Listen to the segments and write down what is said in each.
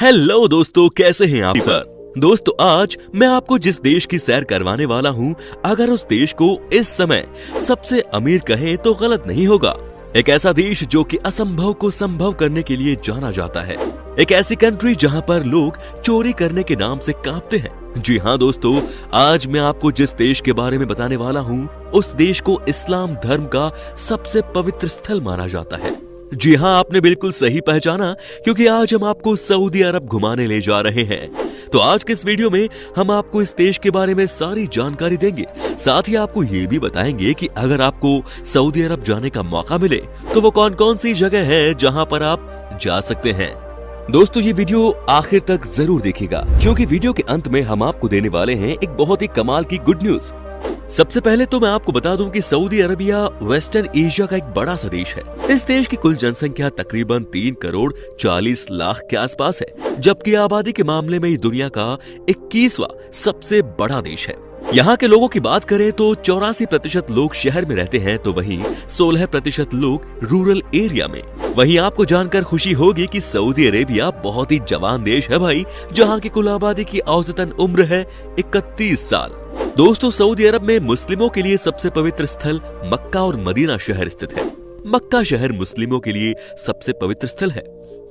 Hello दोस्तों, कैसे हैं आप सर? दोस्तों, आज मैं आपको जिस देश की सैर करवाने वाला हूं, अगर उस देश को इस समय सबसे अमीर कहें तो गलत नहीं होगा। एक ऐसा देश जो कि असंभव को संभव करने के लिए जाना जाता है। एक ऐसी कंट्री जहां पर लोग चोरी करने के नाम से कांपते हैं। जी हाँ दोस्तों, आज मैं आपको जिस देश के बारे में बताने वाला हूँ, उस देश को इस्लाम धर्म का सबसे पवित्र स्थल माना जाता है। जी हाँ, आपने बिल्कुल सही पहचाना, क्योंकि आज हम आपको सऊदी अरब घुमाने ले जा रहे हैं। तो आज के इस वीडियो में हम आपको इस देश के बारे में सारी जानकारी देंगे। साथ ही आपको ये भी बताएंगे कि अगर आपको सऊदी अरब जाने का मौका मिले तो वो कौन कौन सी जगह है जहां पर आप जा सकते हैं। दोस्तों, ये वीडियो आखिर तक जरूर देखिएगा, क्योंकि वीडियो के अंत में हम आपको देने वाले हैं एक बहुत ही कमाल की गुड न्यूज। सबसे पहले तो मैं आपको बता दूं कि सऊदी अरबिया वेस्टर्न एशिया का एक बड़ा सा देश है। इस देश की कुल जनसंख्या तकरीबन 3 करोड़ 40 लाख के आसपास है, जबकि आबादी के मामले में ये दुनिया का 21वां सबसे बड़ा देश है। यहाँ के लोगों की बात करें तो 84% लोग शहर में रहते हैं, तो वहीं 16% लोग रूरल एरिया में। वहीं आपको जानकर खुशी होगी कि सऊदी अरेबिया बहुत ही जवान देश है भाई, जहाँ की कुल आबादी की औसतन उम्र है 31 साल। दोस्तों, सऊदी अरब में मुस्लिमों के लिए सबसे पवित्र स्थल मक्का और मदीना शहर स्थित है। मक्का शहर मुस्लिमों के लिए सबसे पवित्र स्थल है,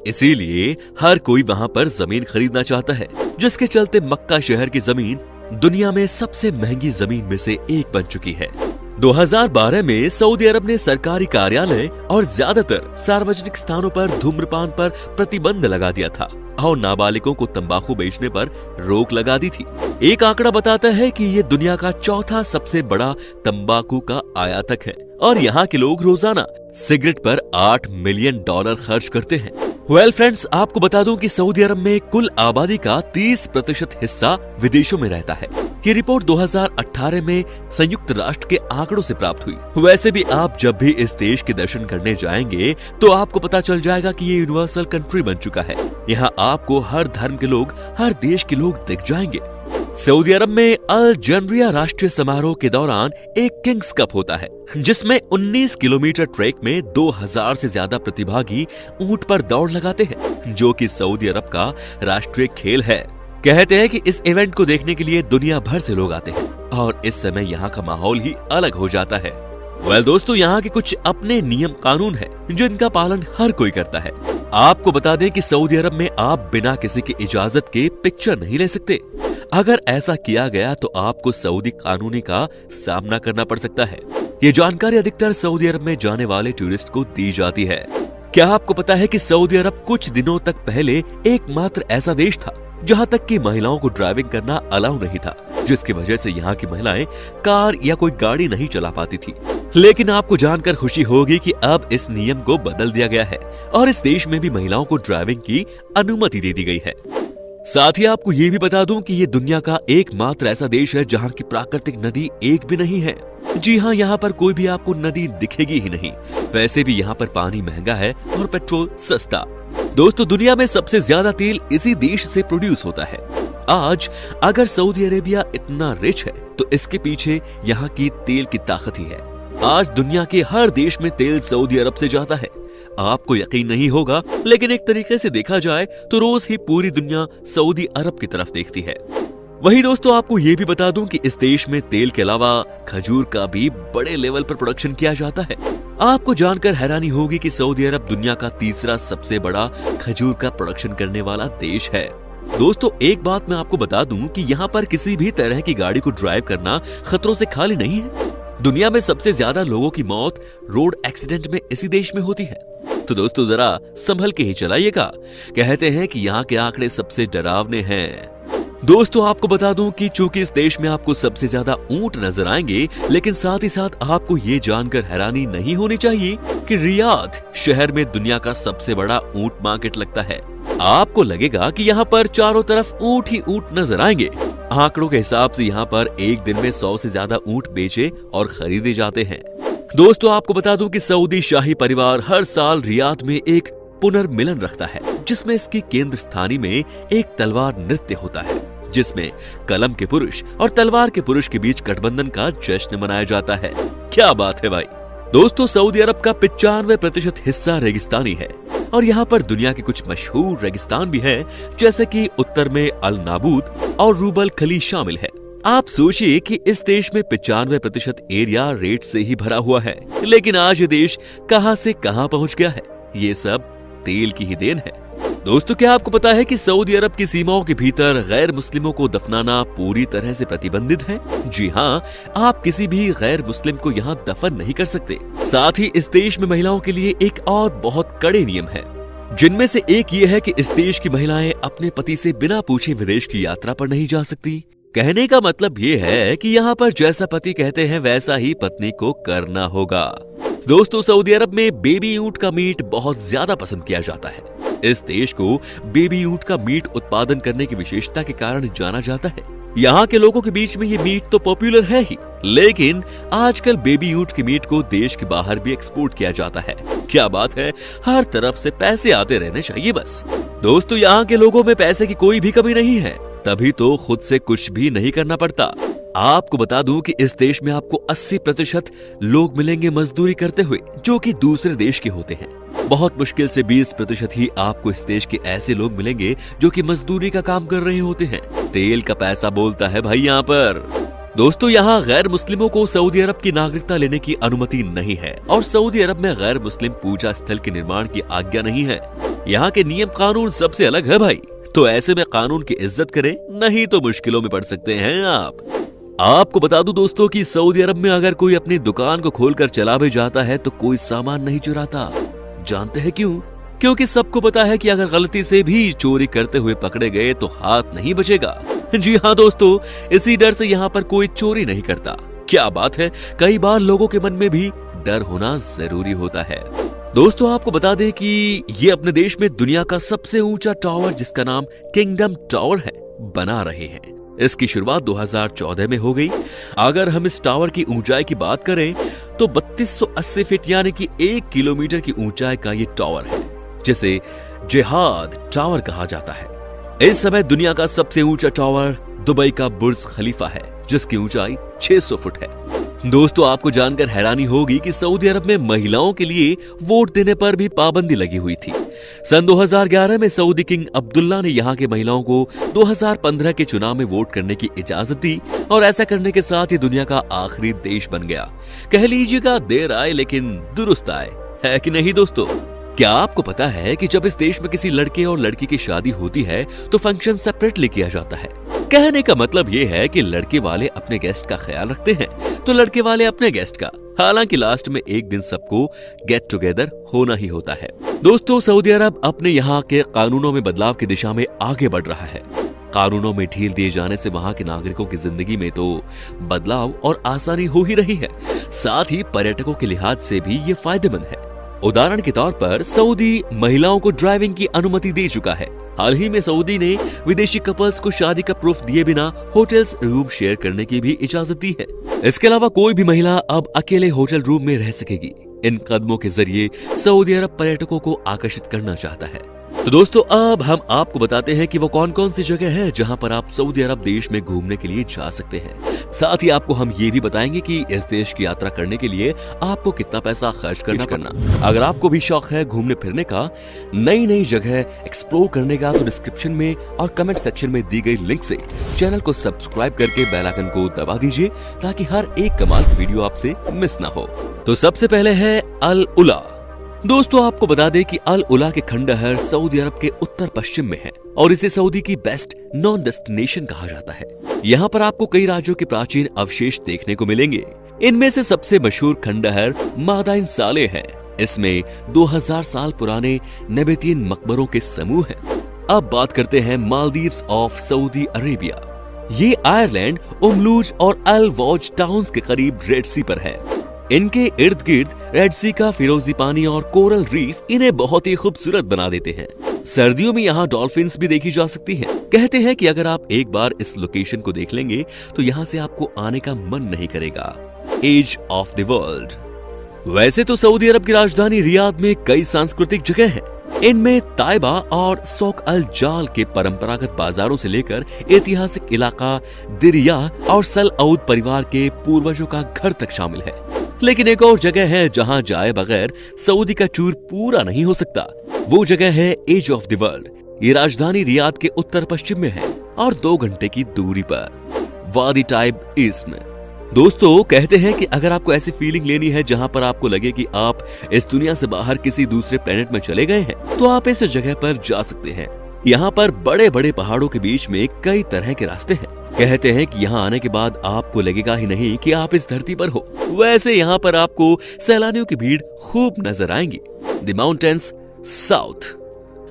इसीलिए हर कोई वहां पर जमीन खरीदना चाहता है, जिसके चलते मक्का शहर की जमीन दुनिया में सबसे महंगी जमीन में से एक बन चुकी है। 2012 में सऊदी अरब ने सरकारी कार्यालय और ज्यादातर सार्वजनिक स्थानों पर धूम्रपान पर प्रतिबंध लगा दिया था और नाबालिगों को तंबाकू बेचने पर रोक लगा दी थी। एक आंकड़ा बताता है कि ये दुनिया का चौथा सबसे बड़ा तंबाकू का आयातक है और यहाँ के लोग रोजाना सिगरेट पर $8 मिलियन खर्च करते हैं। वेल फ्रेंड्स, आपको बता दूं कि सऊदी अरब में कुल आबादी का 30% हिस्सा विदेशों में रहता है। ये रिपोर्ट 2018 में संयुक्त राष्ट्र के आंकड़ों से प्राप्त हुई। वैसे भी आप जब भी इस देश के दर्शन करने जाएंगे तो आपको पता चल जाएगा कि ये यूनिवर्सल कंट्री बन चुका है। यहाँ आपको हर धर्म के लोग, हर देश के लोग दिख जाएंगे। सऊदी अरब में अल जर्रिया राष्ट्रीय समारोह के दौरान एक किंग्स कप होता है, जिसमें 19 किलोमीटर ट्रैक में 2000 से ज्यादा प्रतिभागी ऊंट पर दौड़ लगाते हैं, जो कि सऊदी अरब का राष्ट्रीय खेल है। कहते हैं कि इस इवेंट को देखने के लिए दुनिया भर से लोग आते हैं और इस समय यहाँ का माहौल ही अलग हो जाता है। वेल दोस्तों, यहाँ के कुछ अपने नियम कानून है जिनका पालन हर कोई करता है। आपको बता दें कि सऊदी अरब में आप बिना किसी की इजाजत के पिक्चर नहीं ले सकते। अगर ऐसा किया गया तो आपको सऊदी कानूनी का सामना करना पड़ सकता है। ये जानकारी अधिकतर सऊदी अरब में जाने वाले टूरिस्ट को दी जाती है। क्या आपको पता है कि सऊदी अरब कुछ दिनों तक पहले एकमात्र ऐसा देश था जहां तक कि महिलाओं को ड्राइविंग करना अलाउ नहीं था, जिसकी वजह से यहाँ की महिलाएं कार या कोई गाड़ी नहीं चला पाती थी। लेकिन आपको जानकर खुशी होगी कि अब इस नियम को बदल दिया गया है और इस देश में भी महिलाओं को ड्राइविंग की अनुमति दे दी गई है। साथ ही आपको ये भी बता दूं कि ये दुनिया का एकमात्र ऐसा देश है जहाँ की प्राकृतिक नदी एक भी नहीं है। जी हाँ, यहाँ पर कोई भी आपको नदी दिखेगी ही नहीं। वैसे भी यहाँ पर पानी महंगा है और पेट्रोल सस्ता। दोस्तों, दुनिया में सबसे ज्यादा तेल इसी देश से प्रोड्यूस होता है। आज अगर सऊदी अरेबिया इतना रिच है तो इसके पीछे यहाँ की तेल की ताकत ही है। आज दुनिया के हर देश में तेल सऊदी अरब से जाता है। आपको यकीन नहीं होगा, लेकिन एक तरीके से देखा जाए तो रोज ही पूरी दुनिया सऊदी अरब की तरफ देखती है। वही दोस्तों, आपको ये भी बता दूं कि इस देश में तेल के अलावा खजूर का भी बड़े लेवल पर प्रोडक्शन किया जाता है। आपको जानकर हैरानी होगी कि सऊदी अरब दुनिया का तीसरा सबसे बड़ा खजूर का प्रोडक्शन करने वाला देश है। दोस्तों, एक बात मैं आपको बता दूं कि यहाँ पर किसी भी तरह की गाड़ी को ड्राइव करना खतरों से खाली नहीं है। दुनिया में सबसे ज्यादा लोगों की मौत रोड एक्सीडेंट में इसी देश में होती है। तो दोस्तों, जरा संभल के ही चलाइएगा। कहते हैं कि यहाँ के आंकड़े सबसे डरावने हैं। दोस्तों, आपको बता दूं कि चूंकि इस देश में आपको सबसे ज्यादा ऊंट नजर आएंगे, लेकिन साथ ही साथ आपको ये जानकर हैरानी नहीं होनी चाहिए कि रियाद शहर में दुनिया का सबसे बड़ा ऊंट मार्केट लगता है। आपको लगेगा कि यहाँ पर चारों तरफ ऊंट ही ऊंट नजर आएंगे। आंकड़ों के हिसाब से यहाँ पर एक दिन में 100 से ज्यादा ऊंट बेचे और खरीदे जाते हैं। दोस्तों, आपको बता दूं कि सऊदी शाही परिवार हर साल रियाद में एक पुनर्मिलन रखता है, जिसमें इसकी केंद्र स्थानी में एक तलवार नृत्य होता है, जिसमें कलम के पुरुष और तलवार के पुरुष के बीच गठबंधन का जश्न मनाया जाता है। क्या बात है भाई। दोस्तों, सऊदी अरब का 95% हिस्सा रेगिस्तानी है और यहाँ पर दुनिया के कुछ मशहूर रेगिस्तान भी हैं, जैसे कि उत्तर में अल नाबूद और रूबल खली शामिल है। आप सोचिए कि इस देश में 95% एरिया रेत से ही भरा हुआ है, लेकिन आज ये देश कहां से कहां पहुंच गया है, ये सब तेल की ही देन है। दोस्तों, क्या आपको पता है कि सऊदी अरब की सीमाओं के भीतर गैर मुस्लिमों को दफनाना पूरी तरह से प्रतिबंधित है? जी हाँ, आप किसी भी गैर मुस्लिम को यहाँ दफन नहीं कर सकते। साथ ही इस देश में महिलाओं के लिए एक और बहुत कड़े नियम है, जिनमें से एक ये है कि इस देश की महिलाएं अपने पति से बिना पूछे विदेश की यात्रा पर नहीं जा सकती। कहने का मतलब ये है कि यहाँ पर जैसा पति कहते हैं वैसा ही पत्नी को करना होगा। दोस्तों, सऊदी अरब में बेबी ऊंट का मीट बहुत ज्यादा पसंद किया जाता है। इस देश को बेबी ऊंट का मीट उत्पादन करने की विशेषता के कारण जाना जाता है। यहाँ के लोगों के बीच में ये मीट तो पॉपुलर है ही, लेकिन आजकल बेबी ऊंट के मीट को देश के बाहर भी एक्सपोर्ट किया जाता है। क्या बात है, हर तरफ से पैसे आते रहने चाहिए बस। दोस्तों, यहाँ के लोगों में पैसे की कोई भी कमी नहीं है, तभी तो खुद से कुछ भी नहीं करना पड़ता। आपको बता दूं कि इस देश में आपको 80% लोग मिलेंगे मजदूरी करते हुए, जो कि दूसरे देश के होते हैं। बहुत मुश्किल से 20% ही आपको इस देश के ऐसे लोग मिलेंगे जो कि मजदूरी का काम कर रहे होते हैं। तेल का पैसा बोलता है भाई यहाँ पर। दोस्तों, यहाँ गैर मुस्लिमों को सऊदी अरब की नागरिकता लेने की अनुमति नहीं है और सऊदी अरब में गैर मुस्लिम पूजा स्थल के निर्माण की आज्ञा नहीं है। यहाँ के नियम कानून सबसे अलग है भाई, तो ऐसे में कानून की इज्जत करें, नहीं तो मुश्किलों में पड़ सकते हैं आप। आपको बता दूं दोस्तों कि सऊदी अरब में अगर कोई अपनी दुकान को खोलकर चला भी जाता है तो कोई सामान नहीं चुराता। जानते हैं क्यों? क्योंकि सबको पता है कि अगर गलती से भी चोरी करते हुए पकड़े गए तो हाथ नहीं बचेगा। जी हाँ दोस्तों, इसी डर से यहाँ पर कोई चोरी नहीं करता। क्या बात है, कई बार लोगों के मन में भी डर होना जरूरी होता है। दोस्तों, आपको बता दें कि ये अपने देश में दुनिया का सबसे ऊंचा टावर, जिसका नाम किंगडम टावर है, बना रहे हैं। इसकी शुरुआत 2014 में हो गई। अगर हम इस टावर की ऊंचाई की बात करें तो 3280 फीट यानी कि 1 किलोमीटर की ऊंचाई का ये टावर है, जिसे जिहाद टावर कहा जाता है। इस समय दुनिया का सबसे ऊंचा टावर दुबई का बुर्ज खलीफा है, जिसकी ऊंचाई 600 फुट है। दोस्तों, आपको जानकर हैरानी होगी कि सऊदी अरब में महिलाओं के लिए वोट देने पर भी पाबंदी लगी हुई थी। सन 2011 में सऊदी किंग अब्दुल्ला ने यहाँ के महिलाओं को 2015 के चुनाव में वोट करने की इजाजत दी और ऐसा करने के साथ ही दुनिया का आखिरी देश बन गया। कह लीजिएगा देर आए लेकिन दुरुस्त आए, है कि नहीं दोस्तों? क्या आपको पता है कि जब इस देश में किसी लड़के और लड़की की शादी होती है तो फंक्शन सेपरेटली किया जाता है? कहने का मतलब ये है कि लड़के वाले अपने गेस्ट का ख्याल रखते हैं तो लड़के वाले अपने गेस्ट का। हालांकि लास्ट में एक दिन सबको गेट टुगेदर होना ही होता है। दोस्तों, सऊदी अरब अपने यहाँ के कानूनों में बदलाव की दिशा में आगे बढ़ रहा है। कानूनों में ढील दिए जाने से वहाँ के नागरिकों की जिंदगी में तो बदलाव और आसानी हो ही रही है, साथ ही पर्यटकों के लिहाज से भी ये फायदेमंद है। उदाहरण के तौर पर सऊदी महिलाओं को ड्राइविंग की अनुमति दे चुका है। हाल ही में सऊदी ने विदेशी कपल्स को शादी का प्रूफ दिए बिना होटल्स रूम शेयर करने की भी इजाजत दी है। इसके अलावा कोई भी महिला अब अकेले होटल रूम में रह सकेगी। इन कदमों के जरिए सऊदी अरब पर्यटकों को आकर्षित करना चाहता है। तो दोस्तों, अब हम आपको बताते हैं कि वो कौन कौन सी जगह है जहां पर आप सऊदी अरब देश में घूमने के लिए जा सकते हैं। साथ ही आपको हम ये भी बताएंगे कि इस देश की यात्रा करने के लिए आपको कितना पैसा खर्च करना। अगर आपको भी शौक है घूमने फिरने का, नई नई जगह एक्सप्लोर करने का, तो डिस्क्रिप्शन में और कमेंट सेक्शन में दी गई लिंक से चैनल को सब्सक्राइब करके बेल आइकन को दबा दीजिए ताकि हर एक कमाल की वीडियो आपसे मिस ना हो। तो सबसे पहले है अल उला। दोस्तों, आपको बता दें कि अल उला के खंडहर सऊदी अरब के उत्तर पश्चिम में है और इसे सऊदी की बेस्ट नॉन डेस्टिनेशन कहा जाता है। यहाँ पर आपको कई राज्यों के प्राचीन अवशेष देखने को मिलेंगे। इनमें से सबसे मशहूर खंडहर मादाइन साले है। इसमें 2000 साल पुराने नेबेतियन मकबरों के समूह हैं। अब बात करते हैं मालदीव्स ऑफ सऊदी अरेबिया। ये आयरलैंड, उमलूज और अल वॉज टाउन्स के करीब रेड सी पर है। इनके इर्द गिर्द रेड सी का फिरोजी पानी और कोरल रीफ इन्हें बहुत ही खूबसूरत बना देते हैं। सर्दियों में यहाँ डॉल्फिन्स भी देखी जा सकती हैं। कहते हैं कि अगर आप एक बार इस लोकेशन को देख लेंगे तो यहाँ से आपको आने का मन नहीं करेगा। Age of the world. वैसे तो सऊदी अरब की राजधानी रियाद में कई सांस्कृतिक जगह हैं, इनमें ताइबा और सौक अल जाल के परंपरागत बाजारों से लेकर ऐतिहासिक इलाका दिरिया और सलऊद परिवार के पूर्वजों का घर तक शामिल है। लेकिन एक और जगह है जहां जाए बगैर सऊदी का टूर पूरा नहीं हो सकता। वो जगह है एज ऑफ द वर्ल्ड। ये राजधानी रियाद के उत्तर पश्चिम में है और 2 घंटे की दूरी पर वादी टाइब इसमें। दोस्तों कहते हैं कि अगर आपको ऐसी फीलिंग लेनी है जहां पर आपको लगे कि आप इस दुनिया से बाहर किसी दूसरे प्लेनेट में चले गए हैं, तो आप इस जगह पर जा सकते हैं। यहाँ पर बड़े बड़े पहाड़ों के बीच में कई तरह के रास्ते हैं। कहते हैं कि यहाँ आने के बाद आपको लगेगा ही नहीं कि आप इस धरती पर हो। वैसे यहाँ पर आपको सैलानियों की भीड़ खूब नजर आएंगी। The mountains south.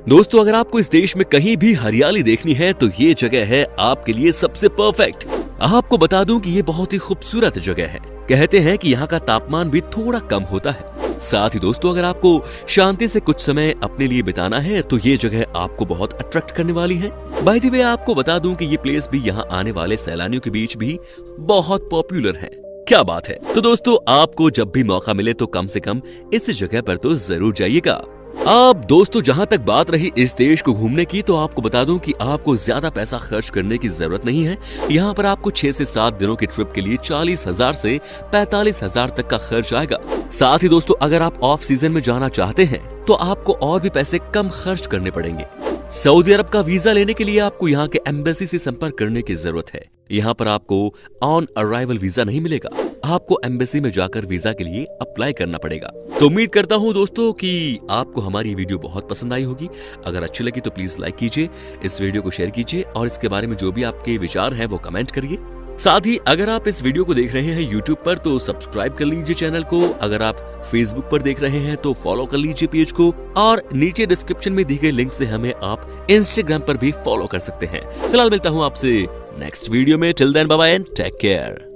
दोस्तों अगर आपको इस देश में कहीं भी हरियाली देखनी है तो ये जगह है आपके लिए सबसे परफेक्ट। आपको बता दूं कि ये बहुत ही खूबसूरत जगह है। कहते हैं कि यहाँ का तापमान भी थोड़ा कम होता है। साथ ही दोस्तों अगर आपको शांति से कुछ समय अपने लिए बिताना है तो ये जगह आपको बहुत अट्रैक्ट करने वाली है। बाय द वे आपको बता दूं कि ये प्लेस भी यहाँ आने वाले सैलानियों के बीच भी बहुत पॉपुलर है। क्या बात है। तो दोस्तों आपको जब भी मौका मिले तो कम से कम इस जगह पर तो जरूर जाइएगा। अब दोस्तों जहां तक बात रही इस देश को घूमने की, तो आपको बता दूं कि आपको ज्यादा पैसा खर्च करने की जरूरत नहीं है। यहाँ पर आपको 6 से 7 दिनों की ट्रिप के लिए 40,000 से 45,000 तक का खर्च आएगा। साथ ही दोस्तों अगर आप ऑफ सीजन में जाना चाहते हैं तो आपको और भी पैसे कम खर्च करने पड़ेंगे। सऊदी अरब का वीजा लेने के लिए आपको यहाँ के एम्बेसी से संपर्क करने की जरूरत है। यहाँ पर आपको ऑन अराइवल वीजा नहीं मिलेगा। आपको एम्बेसी में जाकर वीजा के लिए अप्लाई करना पड़ेगा। तो उम्मीद करता हूँ दोस्तों कि आपको हमारी वीडियो बहुत पसंद आई होगी। अगर अच्छी लगी तो प्लीज लाइक कीजिए, इस वीडियो को शेयर कीजिए और इसके बारे में जो भी आपके विचार हैं वो कमेंट करिए। साथ ही अगर आप इस वीडियो को देख रहे हैं यूट्यूब पर तो सब्सक्राइब कर लीजिए चैनल को। अगर आप फेसबुक पर देख रहे हैं तो फॉलो कर लीजिए पेज को और नीचे डिस्क्रिप्शन में दी गई लिंक से हमें आप इंस्टाग्राम पर भी फॉलो कर सकते हैं। फिलहाल मिलता हूँ आपसे नेक्स्ट वीडियो में। Till then bye bye and take care.